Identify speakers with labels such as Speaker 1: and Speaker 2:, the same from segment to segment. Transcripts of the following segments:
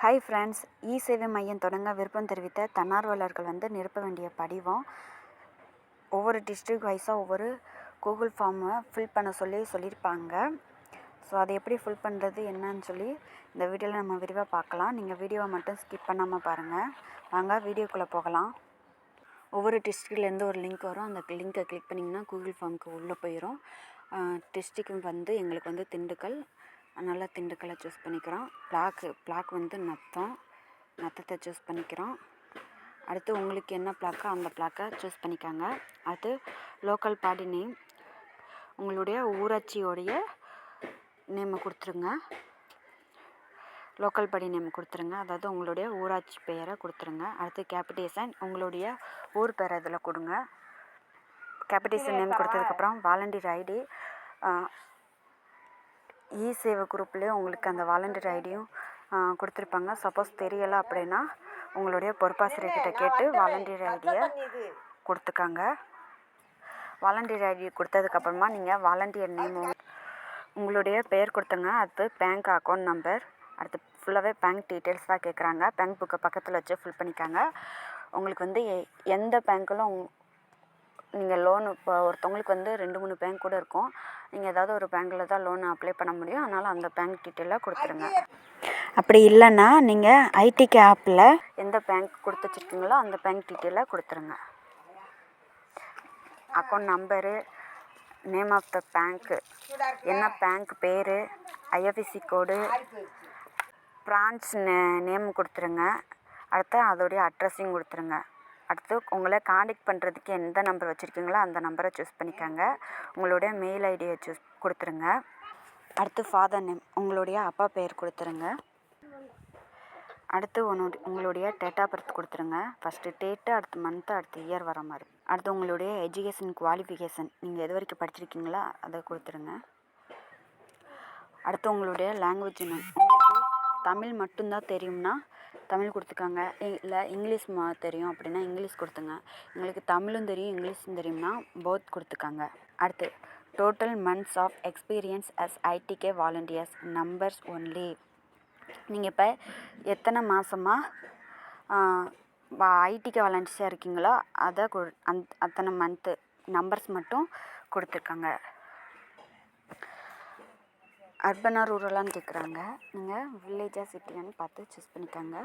Speaker 1: Hi friends, சேவை மையம் தொடங்க விருப்பம் தெரிவித்த தன்னார்வலர்கள் நிரப்ப வேண்டிய படிவம் ஒவ்வொரு டிஸ்ட்ரிக்ட் வைஸாக ஒவ்வொரு கூகுள் ஃபார்மை ஃபில் பண்ண சொல்லியிருப்பாங்க. ஸோ அதை எப்படி ஃபில் பண்ணுறது என்னன்னு சொல்லி இந்த வீடியோவில் நம்ம விரிவாக பார்க்கலாம். நீங்கள் வீடியோவை மட்டும் ஸ்கிப் பண்ணாமல் பாருங்கள். வாங்க வீடியோக்குள்ளே போகலாம். ஒவ்வொரு டிஸ்ட்ரிக்ட்லேருந்து ஒரு லிங்க் வரும். அந்த லிங்கை கிளிக் பண்ணிங்கன்னா கூகுள் ஃபார்முக்கு உள்ளே போயிடும். டிஸ்ட்ரிக்ட் எங்களுக்கு திண்டுக்கல், அதனால் திண்டுக்கலை சூஸ் பண்ணிக்கிறோம். பிளாக் நத்தத்தை சூஸ் பண்ணிக்கிறோம். அடுத்து உங்களுக்கு என்ன பிளாக்கோ அந்த பிளாக்கை சூஸ் பண்ணிக்காங்க. அடுத்து லோக்கல் பாடி நேம், உங்களுடைய ஊராட்சியோடைய நேமை கொடுத்துருங்க. லோக்கல் பாடி நேம் கொடுத்துருங்க, அதாவது உங்களுடைய ஊராட்சி பெயரை கொடுத்துருங்க. அடுத்து கேபிடேஷன், உங்களுடைய ஊர் பேரை இதில் கொடுங்க. கேபிடேஷன் நேம் கொடுத்ததுக்கப்புறம் வாலண்டியர் ஐடி, சேவை குரூப்லேயே உங்களுக்கு அந்த வாலண்டியர் ஐடியும் கொடுத்துருப்பாங்க. சப்போஸ் தெரியலை அப்படின்னா உங்களுடைய பொறுப்பாசிரியர்கிட்ட கேட்டு வாலண்டியர் ஐடியை கொடுத்துக்காங்க. வாலண்டியர் ஐடி கொடுத்ததுக்கப்புறமா நீங்கள் வாலண்டியர் நேம், உங்களுடைய பெயர் கொடுத்துங்க. அடுத்து பேங்க் அக்கௌண்ட் நம்பர், அடுத்து ஃபுல்லாகவே பேங்க் டீட்டெயில்ஸ் தான் கேட்குறாங்க. பேங்க் புக்கை பக்கத்தில் வச்சு ஃபில் பண்ணிக்காங்க. உங்களுக்கு எந்த பேங்க்கிலும் நீங்கள் லோனு, இப்போ ஒருத்தவங்களுக்கு 2-3 பேங்க் கூட இருக்கும். நீங்கள் ஏதாவது ஒரு பேங்க்கில் தான் லோன் அப்ளை பண்ண முடியும். அதனால் அந்த பேங்க் டீட்டெயிலாக கொடுத்துருங்க. அப்படி இல்லைன்னா நீங்கள் ஐடிகே ஆப்பில் எந்த பேங்க் கொடுத்து வச்சுருக்கீங்களோ அந்த பேங்க் டீட்டெயிலாக கொடுத்துருங்க. Account number, name of the bank, என்ன பேங்க் பேர், ஐஎஃப்எஸ்சி கோடு, பிரான்ச் நேம் கொடுத்துருங்க. அடுத்து அதோடைய அட்ரஸையும் கொடுத்துருங்க. அடுத்து உங்களை காண்டாக்ட் பண்ணுறதுக்கு எந்த நம்பர் வச்சுருக்கீங்களோ அந்த நம்பரை சூஸ் பண்ணிக்காங்க. உங்களுடைய மெயில் ஐடியை கொடுத்துருங்க. அடுத்து ஃபாதர் நேம், உங்களுடைய அப்பா பெயர் கொடுத்துருங்க. அடுத்து உங்களுடைய டேட் ஆஃப் பர்த் கொடுத்துருங்க. ஃபஸ்ட்டு டேட்டு, அடுத்து மந்த்து, அடுத்து இயர் வர மாதிரி. அடுத்து உங்களுடைய எஜுகேஷன் குவாலிஃபிகேஷன், நீங்கள் எது வரைக்கும் படிச்சிருக்கீங்களோ அதை கொடுத்துருங்க. அடுத்து உங்களுடைய லாங்குவேஜ் நேம், உங்களுக்கு தமிழ் மட்டும்தான் தெரியும்னா தமிழ் கொடுத்துக்காங்க. இல்லை இங்கிலீஷ் தெரியும் அப்படின்னா இங்கிலீஷ் கொடுத்துங்க. எங்களுக்கு தமிழும் தெரியும் இங்கிலீஷும் தெரியும்னா போத் கொடுத்துக்காங்க. அடுத்து total months of experience as IDK volunteers numbers only, நீங்கள் இப்போ எத்தனை மாதமாக ஐடிகே வாலண்டியர்ஸாக இருக்கீங்களோ அதை அத்தனை மந்த்து நம்பர்ஸ் மட்டும் கொடுத்துருக்காங்க. அர்பனாக ரூரலான்னு கேட்குறாங்க. நீங்கள் வில்லேஜாக சிட்டியான்னு பார்த்து சூஸ் பண்ணிக்காங்க.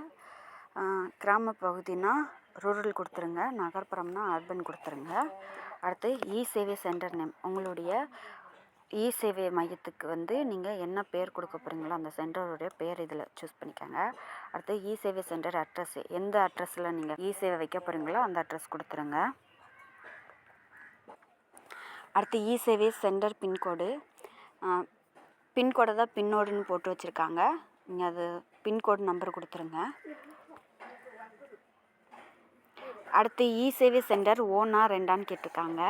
Speaker 1: கிராம பகுதினா ரூரல் கொடுத்துருங்க, நகர்ப்புறம்னா அர்பன் கொடுத்துருங்க. அடுத்து சேவை சென்டர் நேம், உங்களுடைய சேவை மையத்துக்கு நீங்கள் என்ன பேர் கொடுக்க போகிறீங்களோ அந்த சென்டருடைய பேர் இதில் சூஸ் பண்ணிக்காங்க. அடுத்து சேவை சென்டர் அட்ரஸ், எந்த அட்ரஸில் நீங்கள் சேவை வைக்க போகிறீங்களோ அந்த அட்ரஸ் கொடுத்துருங்க. அடுத்து சேவை சென்டர் பின்கோடு, பின்கோடை தான் பின்னோடுன்னு போட்டு வச்சுருக்காங்க. நீங்கள் அது பின்கோடு நம்பர் கொடுத்துருங்க. அடுத்து சேவை சென்டர் ஓனா ரெண்டான்னு கேட்டிருக்காங்க.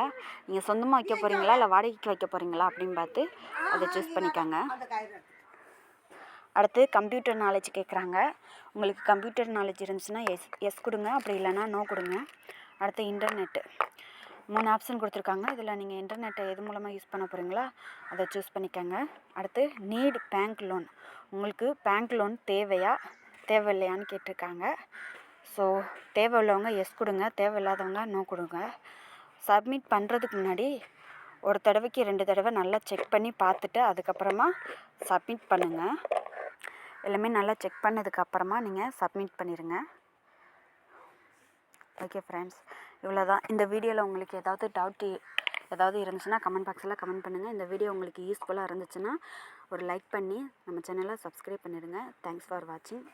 Speaker 1: நீங்கள் சொந்தமாக வைக்க போகிறீங்களா இல்லை வாடகைக்கு வைக்க போகிறீங்களா அப்படின்னு பார்த்து அதை சூஸ் பண்ணிக்காங்க. அடுத்து கம்ப்யூட்டர் நாலேஜ் கேட்குறாங்க. உங்களுக்கு கம்ப்யூட்டர் நாலேஜ் இருந்துச்சுன்னா எஸ் கொடுங்க, அப்படி இல்லைன்னா நோ கொடுங்க. அடுத்து இன்டர்நெட்டு, 3 ஆப்ஷன் கொடுத்துருக்காங்க. இதில் நீங்கள் இன்டர்நெட்டை எது மூலமாக யூஸ் பண்ண போகிறீங்களோ அதை சூஸ் பண்ணிக்கோங்க. அடுத்து நீட் பேங்க் லோன், உங்களுக்கு பேங்க் லோன் தேவையில்லையான்னு கேட்டிருக்காங்க. ஸோ தேவை உள்ளவங்க எஸ் கொடுங்க, தேவையில்லாதவங்க நோ கொடுங்க. சப்மிட் பண்ணுறதுக்கு முன்னாடி ஒரு தடவைக்கு 2 தடவை நல்லா செக் பண்ணி பார்த்துட்டு அதுக்கப்புறமா சப்மிட் பண்ணுங்கள். எல்லாமே நல்லா செக் பண்ணதுக்கப்புறமா நீங்கள் சப்மிட் பண்ணிடுங்க. ஓகே ஃப்ரெண்ட்ஸ், இவ்வளோதான். இந்த வீடியோவில் உங்களுக்கு ஏதாவது இருந்துச்சுன்னா கமெண்ட் பாக்ஸில் கமெண்ட் பண்ணுங்கள். இந்த வீடியோ உங்களுக்கு யூஸ்ஃபுல்லாக இருந்துச்சுன்னா ஒரு லைக் பண்ணி நம்ம சேனலை சப்ஸ்கிரைப் பண்ணிடுங்க. தேங்க்ஸ் ஃபார் வாட்சிங்.